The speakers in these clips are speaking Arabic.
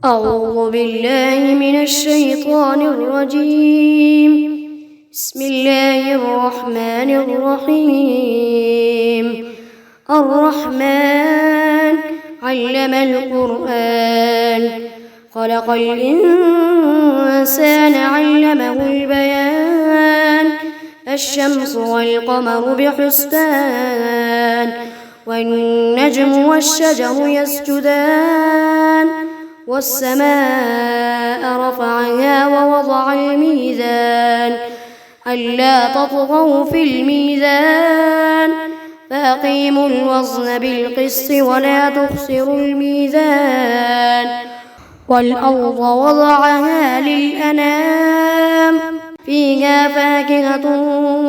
أعوذ بالله من الشيطان الرجيم. بسم الله الرحمن الرحيم. الرحمن علم القرآن، خلق الإنسان علمه البيان. الشمس والقمر بحسبان، والنجم والشجر يسجدان. والسماء رفعها ووضع الميزان، ألا تطغوا في الميزان، فأقيموا الوزن بالقسط ولا تخسروا الميزان. والأرض وضعها للأنام، فيها فاكهة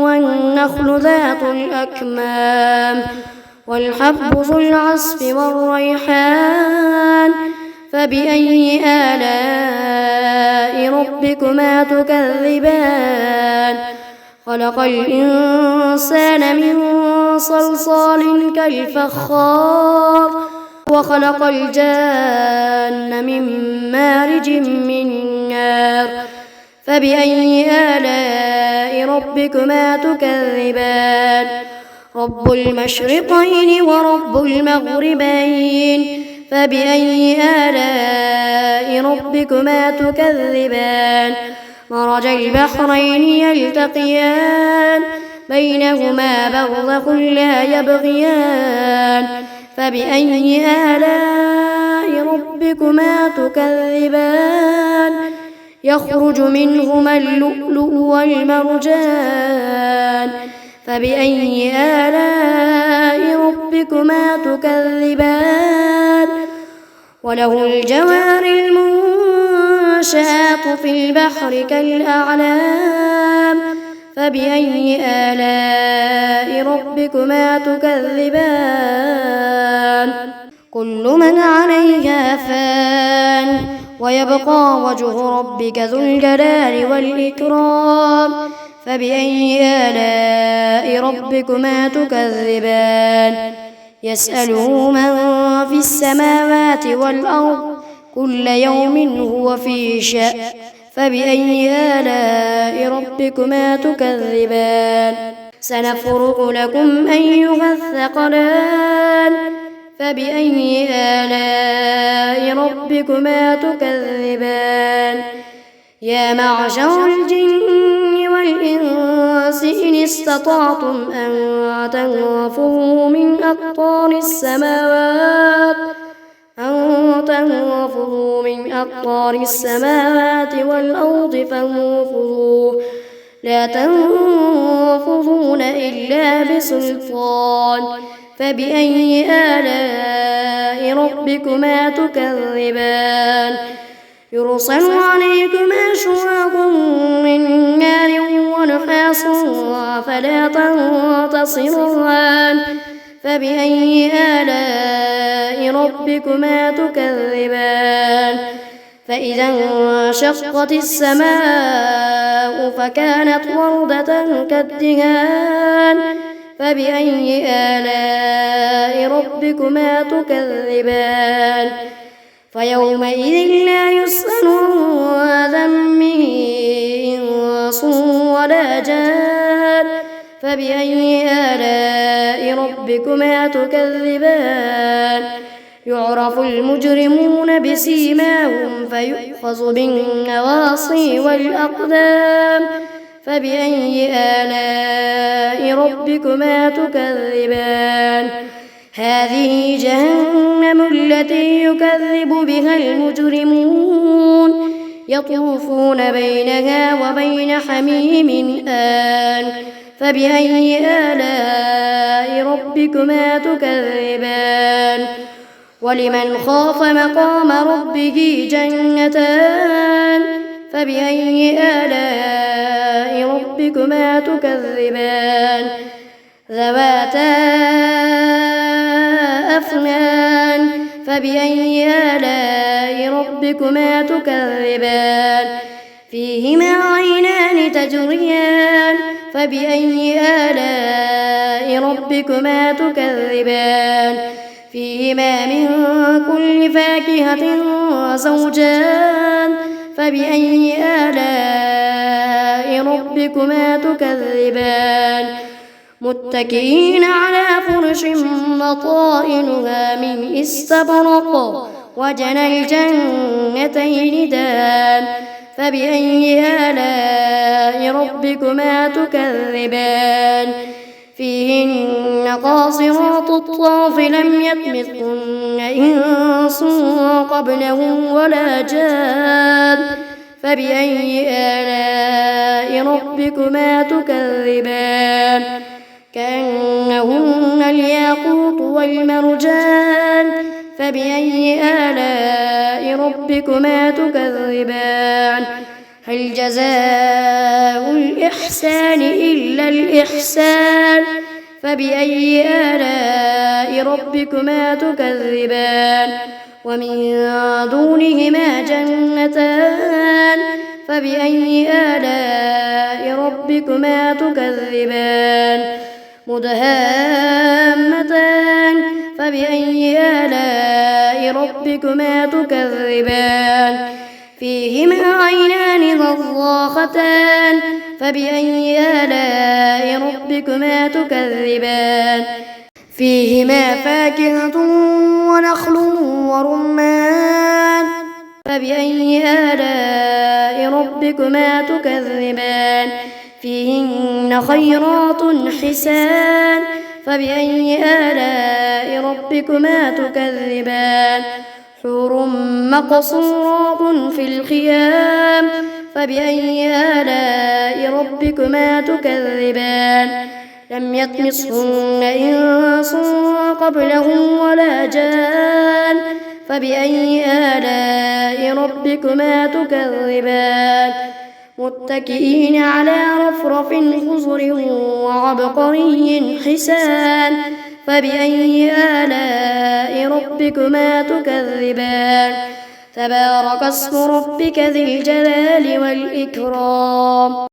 والنخل ذات الأكمام، والحب ذو العصف والريحان. فبأي آلاء ربكما تكذبان؟ خلق الإنسان من صلصال كالفخار، وخلق الجان من مارج من نار. فبأي آلاء ربكما تكذبان؟ رب المشرقين ورب المغربين. فبأي آلاء ربكما تكذبان؟ مرج البحرين يلتقيان، بينهما برزخ لا يبغيان. فبأي آلاء ربكما تكذبان؟ يخرج منهما اللؤلؤ والمرجان. فبأي آلاء ربكما تكذبان؟ وله الجوار المنشآت في البحر كالأعلام. فبأي آلاء ربكما تكذبان؟ كل من عليها فان، ويبقى وجه ربك ذو الجلال والإكرام. فبأي آلاء ربكما تكذبان؟ يسأله من في السماوات والأرض، كل يوم هو في شأن. فبأي آلاء ربكما تكذبان؟ سنفرغ لكم أيها الثقلان. فبأي آلاء ربكما تكذبان؟ يا معشر الجن والإنس إن استطعتم أن تنفذوا من أقطار السماوات والأرض فانفذوا، لا تنفذون إلا بسلطان. فبأي آلاء ربكما تكذبان؟ يرسل عليكما شواظ من نار ونحاس فلا تنتصران. فبأي آلاء ربكما تكذبان؟ فإذا انشقت السماء فكانت وردة كالدهان. فبأي آلاء ربكما تكذبان؟ فيومئذ لا يسأل عن ذنبه إنس ولا جان. فبأي آلاء ربكما تكذبان؟ يعرف المجرمون بسيماهم فيؤخذ بالنواصي والأقدام. فبأي آلاء ربكما تكذبان؟ هذه جهنم التي يكذب بها المجرمون، يطوفون بينها وبين حميم آن. فبأي آلاء ربكما تكذبان؟ ولمن خاف مقام ربه جنتان. فبأي آلاء ربكما تكذبان؟ ذواتا أفنان. فبأي آلاء ربكما تكذبان؟ فيهما عينان تجريان. فبأي آلاء ربكما تكذبان؟ فيهما من كل فاكهة زوجان فبأي آلاء ربكما تكذبان متكئين على فرش بطائنها من استبرق وجنى الجنتين دان فبأي آلاء ربكما تكذبان فيهن قاصرات الطرف لم يطمثهن إنس قبلهم ولا جان فبأي آلاء ربكما تكذبان كأنهن الياقوت والمرجان فبأي آلاء ربكما تكذبان هل جزاء الإحسان إلا الإحسان فبأي آلاء ربكما تكذبان ومن دونهما جنتان فبأي آلاء ربكما تكذبان مدهامتان فبأي آلاء ربكما تكذبان فيهما عينان نضاختان فبأي آلاء ربكما تكذبان فيهما فاكهة ونخل ورمان فبأي آلاء ربكما تكذبان فيهن خيرات حسان فبأي آلاء ربكما تكذبان حور مقصورات في الخيام فبأي آلاء ربكما تكذبان لم يطمثهن إنس قبلهم ولا جان فبأي آلاء ربكما تكذبان متكئين على رفرف خضر وعبقري حسان فبأي آلاء ربكما تكذبان تبارك اسم ربك ذي الجلال والإكرام.